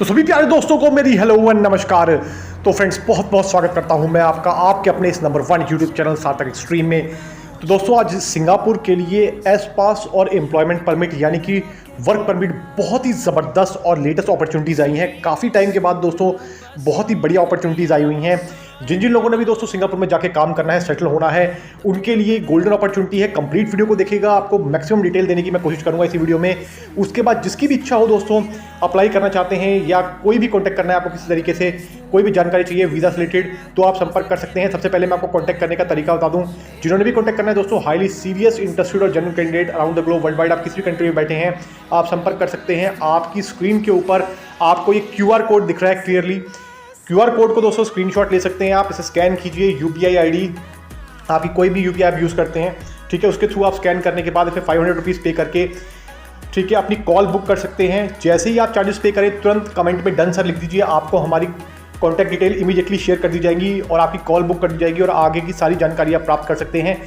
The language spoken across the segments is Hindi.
तो सभी प्यारे दोस्तों को मेरी हेलो एंड नमस्कार। तो फ्रेंड्स, बहुत बहुत स्वागत करता हूं मैं आपका आपके अपने इस नंबर 1 यूट्यूब चैनल सार्थक एक्सट्रीम में। तो दोस्तों, आज सिंगापुर के लिए एस पास और एम्प्लॉयमेंट परमिट यानी कि वर्क परमिट बहुत ही ज़बरदस्त और लेटेस्ट अपॉर्चुनिटीज़ आई हैं। काफ़ी टाइम के बाद दोस्तों बहुत ही बढ़िया अपॉर्चुनिटीज़ आई हुई हैं। जिन जिन लोगों ने भी दोस्तों सिंगापुर में जाके काम करना है, सेटल होना है, उनके लिए गोल्डन अपॉर्चुनिटी है। कंप्लीट वीडियो को देखिएगा, आपको मैक्सिमम डिटेल देने की मैं कोशिश करूंगा इसी वीडियो में। उसके बाद जिसकी भी इच्छा हो दोस्तों, अप्लाई करना चाहते हैं या कोई भी कॉन्टैक्ट करना है आपको किसी तरीके से, कोई भी जानकारी चाहिए वीज़ा से रिलेटेड, तो आप संपर्क कर सकते हैं। सबसे पहले मैं आपको कॉन्टैक्ट करने का तरीका बता दूं। जिन्होंने भी कॉन्टैक्ट करना है दोस्तों, हाईली सीरियस, इंटरेस्टेड और genuine candidate around the globe, world wide, आप किसी भी कंट्री में बैठे हैं, आप संपर्क कर सकते हैं। आपकी स्क्रीन के ऊपर आपको ये QR कोड दिख रहा है क्लियरली। QR कोड को दोस्तों स्क्रीनशॉट ले सकते हैं आप, इसे स्कैन कीजिए। UPI ID, आपकी कोई भी UPI आप यूज़ करते हैं, ठीक है, उसके थ्रू आप स्कैन करने के बाद इसे 500 रुपीज़ पे करके, ठीक है, अपनी कॉल बुक कर सकते हैं। जैसे ही आप चार्जेस पे करें, तुरंत कमेंट में डन सर लिख दीजिए, आपको हमारी कॉन्टैक्ट डिटेल इमीडिएटली शेयर कर दी जाएंगी और आपकी कॉल बुक कर दी जाएगी और आगे की सारी जानकारी आप प्राप्त कर सकते हैं।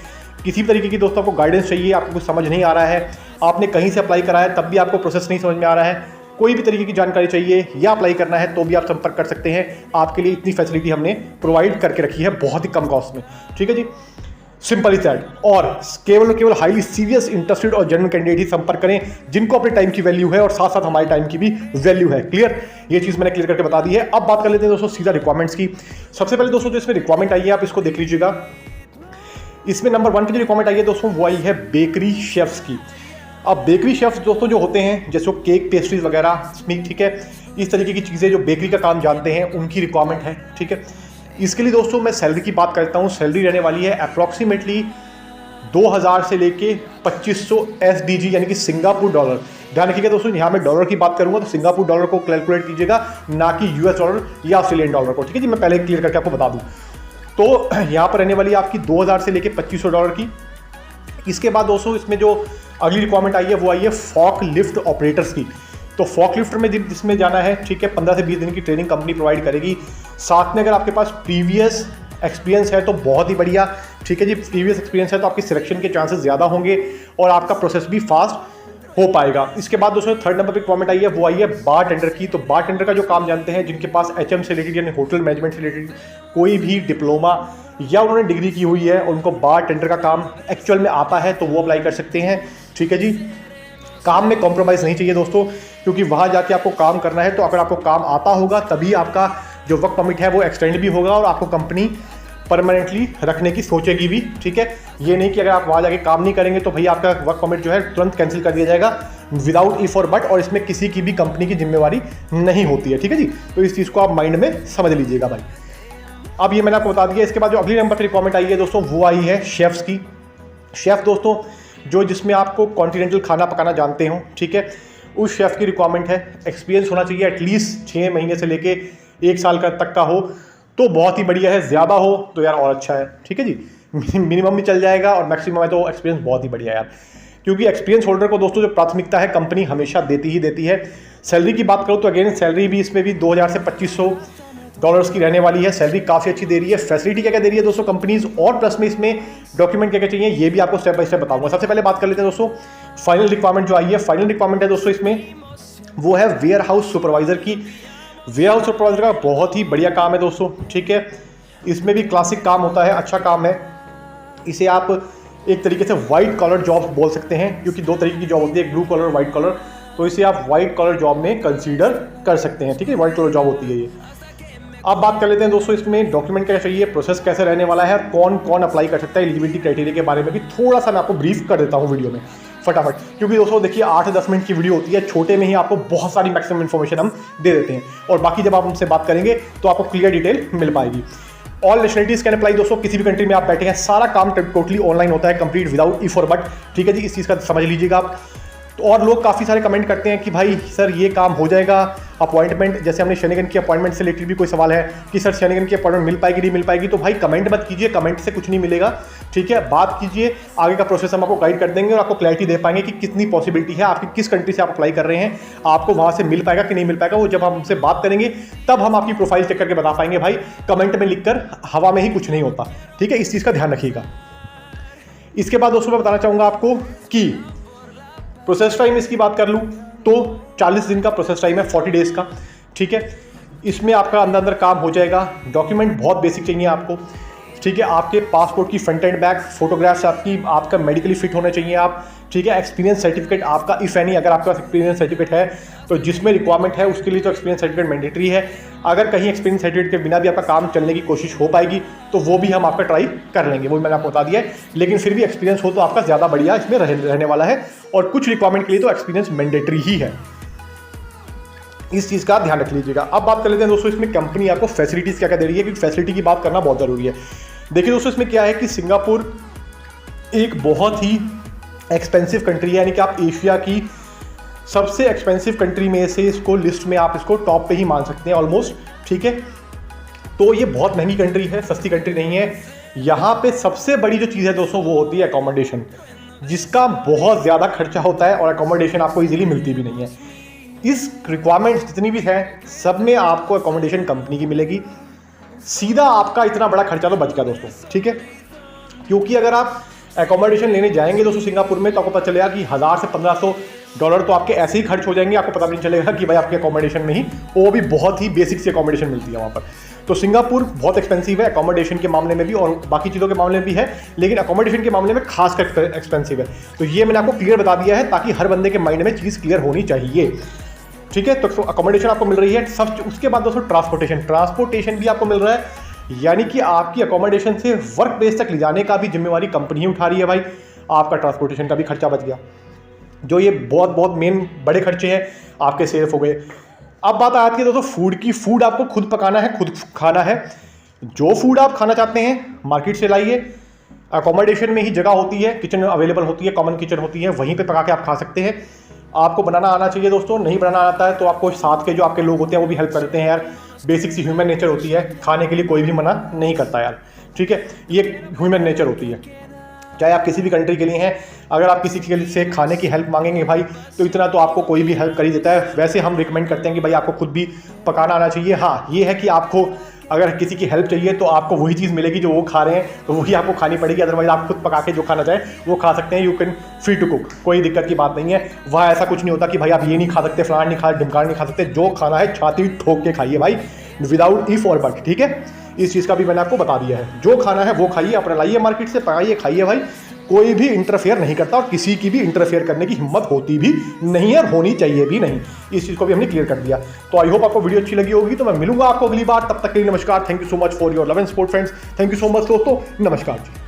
किसी भी तरीके की दोस्तों आपको गाइडेंस चाहिए, आपको कुछ समझ नहीं आ रहा है, आपने कहीं से अप्लाई करा है तब भी आपको प्रोसेस नहीं समझ में आ रहा है, कोई भी तरीके की जानकारी चाहिए या अप्लाई करना है, तो भी आप संपर्क कर सकते हैं। आपके लिए इतनी फैसिलिटी हमने प्रोवाइड करके रखी है बहुत ही कम कॉस्ट में, ठीक है जी, सिंपल इज दैट। और केवल हाईली सीरियस, इंटरेस्टेड और जेन्युइन कैंडिडेट ही संपर्क करें, जिनको अपने टाइम की वैल्यू है और साथ साथ हमारे टाइम की भी वैल्यू है। क्लियर, ये चीज़ मैंने क्लियर करके बता दी है। अब बात कर लेते हैं दोस्तों सीधा रिक्वायरमेंट्स की। सबसे पहले दोस्तों जो इसमें रिक्वायरमेंट आई है, आप इसको देख लीजिएगा। इसमें नंबर 1 की जो रिक्वायरमेंट आई है दोस्तों, वो आई है बेकरी शेफ्स की। अब बेकरी शेफ्स दोस्तों जो होते हैं, जैसे वो केक, पेस्ट्रीज वगैरह, ठीक है, इस तरीके की चीज़ें जो बेकरी का काम जानते हैं, उनकी रिक्वायरमेंट है, ठीक है। इसके लिए दोस्तों मैं सैलरी की बात करता हूँ। सैलरी रहने वाली है अप्रॉक्सीमेटली 2000 से लेके 2500 SDG यानी कि सिंगापुर डॉलर। ध्यान रखिएगा दोस्तों, यहाँ मैं डॉलर की बात करूँगा तो सिंगापुर डॉलर को कैलकुलेट कीजिएगा, ना कि US डॉलर या ऑस्ट्रेलियन डॉलर को, ठीक है जी। मैं पहले क्लियर करके आपको बता दूँ। तो यहाँ पर रहने वाली है आपकी 2000 से लेके 2500 डॉलर की। इसके बाद दोस्तों इसमें जो अगली रिक्वायरमेंट आई है, वो आई है फॉक लिफ्ट ऑपरेटर्स की। तो फॉक लिफ्टर में जिसमें जाना है, ठीक है, 15 से 20 दिन की ट्रेनिंग कंपनी प्रोवाइड करेगी। साथ में अगर आपके पास प्रीवियस एक्सपीरियंस है तो बहुत ही बढ़िया, ठीक है जी। प्रीवियस एक्सपीरियंस है तो आपकी सिलेक्शन के चांसेस ज़्यादा होंगे और आपका प्रोसेस भी फास्ट हो पाएगा। इसके बाद दोस्तों थर्ड नंबर पर रिक्वायरमेंट आई है, वो आई है बार टेंडर की। तो बार टेंडर का जो काम जानते हैं, जिनके पास HM से रिलेटेड यानी होटल मैनेजमेंट से रिलेटेड कोई भी डिप्लोमा या उन्होंने डिग्री की हुई है, उनको बार टेंडर का काम एक्चुअल में आता है, तो वो अप्लाई कर सकते हैं, ठीक है जी। काम में कॉम्प्रोमाइज़ नहीं चाहिए दोस्तों, क्योंकि वहाँ जाके आपको काम करना है। तो अगर आपको काम आता होगा तभी आपका जो वर्क परमिट है वो एक्सटेंड भी होगा और आपको कंपनी परमानेंटली रखने की सोचेगी भी, ठीक है। ये नहीं कि अगर आप वहाँ जाके काम नहीं करेंगे तो भैया आपका वर्क परमिट जो है तुरंत कैंसिल कर दिया जाएगा विदाउट इफ और बट, और इसमें किसी की भी कंपनी की जिम्मेवारी नहीं होती है, ठीक है जी। तो इस चीज़ को आप माइंड में समझ लीजिएगा भाई। अब ये मैंने आपको बता दिया। इसके बाद जो अगली नंबर पर रिक्वायरमेंट आई है दोस्तों, वो आई है शेफ्स की। शेफ़ दोस्तों जो जिसमें आपको कॉन्टिनेंटल खाना पकाना जानते हो, ठीक है, उस शेफ़ की रिक्वायरमेंट है। एक्सपीरियंस होना चाहिए एटलीस्ट 6 महीने से लेके 1 साल का तक का हो तो बहुत ही बढ़िया है, ज़्यादा हो तो यार और अच्छा है, ठीक है जी। मिनिमम भी चल जाएगा और मैक्सिमम है तो एक्सपीरियंस बहुत ही बढ़िया है यार, क्योंकि एक्सपीरियंस होल्डर को दोस्तों जो प्राथमिकता है कंपनी हमेशा देती ही देती है। सैलरी की बात करो तो अगेन सैलरी भी इसमें भी 2000 से 2500 डॉलर्स की रहने वाली है। सैलरी काफ़ी अच्छी दे रही है। फैसिलिटी क्या क्या दे रही है दोस्तों कंपनीज, और प्लस में इसमें डॉक्यूमेंट क्या क्या चाहिए, ये भी आपको स्टेप बाय स्टेप बताऊंगा। सबसे पहले बात कर लेते हैं दोस्तों फाइनल रिक्वायरमेंट जो आई है। फाइनल रिक्वायरमेंट है दोस्तों इसमें, वो है वेयर हाउस सुपरवाइजर की। वेयर हाउस सुपरवाइजर का बहुत ही बढ़िया काम है दोस्तों, ठीक है। इसमें भी क्लासिक काम होता है, अच्छा काम है। इसे आप एक तरीके से वाइट कॉलर जॉब बोल सकते हैं, क्योंकि 2 तरीके की जॉब होती है, एक ब्लू कॉलर और वाइट कॉलर। तो इसे आप वाइट कॉलर जॉब में कंसीडर कर सकते हैं, ठीक है, वाइट कॉलर जॉब होती है ये। अब बात कर लेते हैं दोस्तों इसमें डॉक्यूमेंट क्या चाहिए, प्रोसेस कैसे रहने वाला है, कौन कौन अप्लाई कर सकता है, एलिजिबिलिटी क्राइटेरिया के बारे में भी थोड़ा सा मैं आपको ब्रीफ कर देता हूँ वीडियो में फटाफट, क्योंकि दोस्तों देखिए 8-10 मिनट की वीडियो होती है, छोटे में ही आपको बहुत सारी मैक्सिमम इन्फॉर्मेशन हम दे देते हैं, और बाकी जब आप हमसे बात करेंगे तो आपको क्लियर डिटेल मिल पाएगी। ऑल नेशनलिटीज कैन अप्लाई दोस्तों, किसी भी कंट्री में आप बैठे हैं, सारा काम टोटली ऑनलाइन होता है, कंप्लीट विदाउट इफ और बट, ठीक है जी। इस चीज़ का समझ लीजिएगा आप। तो और लोग काफ़ी सारे कमेंट करते हैं कि भाई सर ये काम हो जाएगा, अपॉइंटमेंट, जैसे हमने शनिगन की अपॉइंटमेंट से रिलेटेड भी कोई सवाल है कि सर शनिगन की अपॉइंटमेंट मिल पाएगी नहीं मिल पाएगी, तो भाई कमेंट मत कीजिए, कमेंट से कुछ नहीं मिलेगा, ठीक है। बात कीजिए, आगे का प्रोसेस हम आपको गाइड कर देंगे और आपको क्लैरिटी दे पाएंगे कि कितनी पॉसिबिलिटी है, आपकी किस कंट्री से आप अप्लाई कर रहे हैं, आपको वहाँ से मिल पाएगा कि नहीं मिल पाएगा। वो जब हम हमसे बात करेंगे तब हम आपकी प्रोफाइल चेक करके बता पाएंगे। भाई कमेंट में लिखकर हवा में ही कुछ नहीं होता, ठीक है, इस चीज़ का ध्यान रखिएगा। इसके बाद दोस्तों मैं बताना चाहूँगा आपको कि प्रोसेस टाइम इसकी बात कर लूँ तो 40 दिन का प्रोसेस टाइम है, 40 डेज़ का। ठीक है। इसमें आपका अंदर अंदर काम हो जाएगा। डॉक्यूमेंट बहुत बेसिक चाहिए आपको, ठीक है। आपके पासपोर्ट की फ्रंट एंड बैक फोटोग्राफ्स आपका मेडिकली फिट होने चाहिए आप, ठीक है। एक्सपीरियंस सर्टिफिकेट आपका इफ़ एनी, अगर आपका एक्सपीरियंस सर्टिफिकेट है तो जिसमें रिक्वायरमेंट है उसके लिए तो एक्सपीरियंस सर्टिफिकेट मैंडेटरी है। अगर कहीं एक्सपीरियंस सर्टिफिकेट के बिना भी आपका काम चलने की कोशिश हो पाएगी तो वो भी हम आपका ट्राई कर लेंगे, वो मैंने आपको बता दिया है। लेकिन फिर भी एक्सपीरियंस हो तो आपका ज़्यादा बढ़िया इसमें रहने वाला है। और कुछ रिक्वायरमेंट के लिए तो एक्सपीरियंस मैंडेटरी ही है, इस चीज़ का ध्यान रख लीजिएगा। अब बात कर लेते हैं दोस्तों इसमें कंपनी आपको फैसिलिटीज़ क्या क्या दे रही है, क्योंकि फैसिलिटी की बात करना बहुत ज़रूरी है। देखिए दोस्तों इसमें क्या है कि सिंगापुर एक बहुत ही एक्सपेंसिव कंट्री है, यानी कि आप एशिया की सबसे एक्सपेंसिव कंट्री में से इसको लिस्ट में आप इसको टॉप पे ही मान सकते हैं ऑलमोस्ट, ठीक है। तो ये बहुत महंगी कंट्री है, सस्ती कंट्री नहीं है। यहाँ पे सबसे बड़ी जो चीज़ है दोस्तों वो होती है अकोमोडेशन, जिसका बहुत ज़्यादा खर्चा होता है और अकोमोडेशन आपको ईजिली मिलती भी नहीं है। इस रिक्वायरमेंट्स जितनी भी है सब में आपको अकोमोडेशन कंपनी की मिलेगी। सीधा आपका इतना बड़ा खर्चा तो बच गया दोस्तों, ठीक है। क्योंकि अगर आप एकोमोडेशन लेने जाएंगे दोस्तों सिंगापुर में तो आपको पता चलेगा कि $1000 से $1500 तो आपके ऐसे ही खर्च हो जाएंगे, आपको पता नहीं चलेगा कि भाई आपके अकोमोडेशन में ही, वो भी बहुत ही बेसिक सी अकोमोडेशन मिलती है वहाँ पर। तो सिंगापुर बहुत एक्सपेंसिव है अकोमोडेशन के मामले में भी और बाकी चीज़ों के मामले में भी है, लेकिन अकोमोडेशन के मामले में खासकर एक्सपेंसिव है। तो ये मैंने आपको क्लियर बता दिया है ताकि हर बंदे के माइंड में चीज़ क्लियर होनी चाहिए, ठीक है। तो अकोमोडेशन आपको मिल रही है सब। उसके बाद दोस्तों ट्रांसपोर्टेशन भी आपको मिल रहा है, यानी कि आपकी अकोमोडेशन से वर्क प्लेस तक ले जाने का भी जिम्मेवारी कंपनी ही उठा रही है भाई। आपका ट्रांसपोर्टेशन का भी खर्चा बच गया। जो ये बहुत बहुत मेन बड़े खर्चे हैं आपके सेफ हो गए। अब बात आती है दोस्तों फूड की। फूड आपको खुद पकाना है, खुद खाना है। जो फूड आप खाना चाहते हैं मार्केट से लाइए। अकोमोडेशन में ही जगह होती है, किचन अवेलेबल होती है, कॉमन किचन होती है, वहीं पे पका के आप खा सकते हैं। आपको बनाना आना चाहिए दोस्तों। नहीं बनाना आता है तो आपको साथ के जो आपके लोग होते हैं वो भी हेल्प करते हैं यार। बेसिक सी ह्यूमन नेचर होती है, खाने के लिए कोई भी मना नहीं करता यार, ठीक है। ये ह्यूमन नेचर होती है, चाहे आप किसी भी कंट्री के लिए हैं। अगर आप किसी के से खाने की हेल्प मांगेंगे भाई तो इतना तो आपको कोई भी हेल्प कर ही देता है। वैसे हम रिकमेंड करते हैं कि भाई आपको खुद भी पकाना आना चाहिए। हाँ ये है कि आपको अगर किसी की हेल्प चाहिए तो आपको वही चीज़ मिलेगी जो वो खा रहे हैं, तो वही आपको खानी पड़ेगी। अदरवाइज आप खुद पका के जो खाना चाहें वो खा सकते हैं। You can free to cook, कोई दिक्कत की बात नहीं है। वहाँ ऐसा कुछ नहीं होता कि भाई आप ये नहीं खा सकते, फलाना नहीं खा, ढिमकाना नहीं खा सकते। जो खाना है छाती ठोक के खाइए भाई, विदाउट इफ और बट, ठीक है। इस चीज़ का भी मैंने आपको बता दिया है। जो खाना है वो खाइए, अपना लाइए मार्केट से, पकाइए, खाइए भाई। कोई भी इंटरफेयर नहीं करता और किसी की भी इंटरफेयर करने की हिम्मत होती भी नहीं है और होनी चाहिए भी नहीं। इस चीज़ को भी हमने क्लियर कर दिया। तो आई होप आपको वीडियो अच्छी लगी होगी। तो मैं मिलूंगा आपको अगली बार, तब तक के लिए नमस्कार। Thank you so much for your love and support friends. Thank you so much दोस्तों, नमस्कार जी।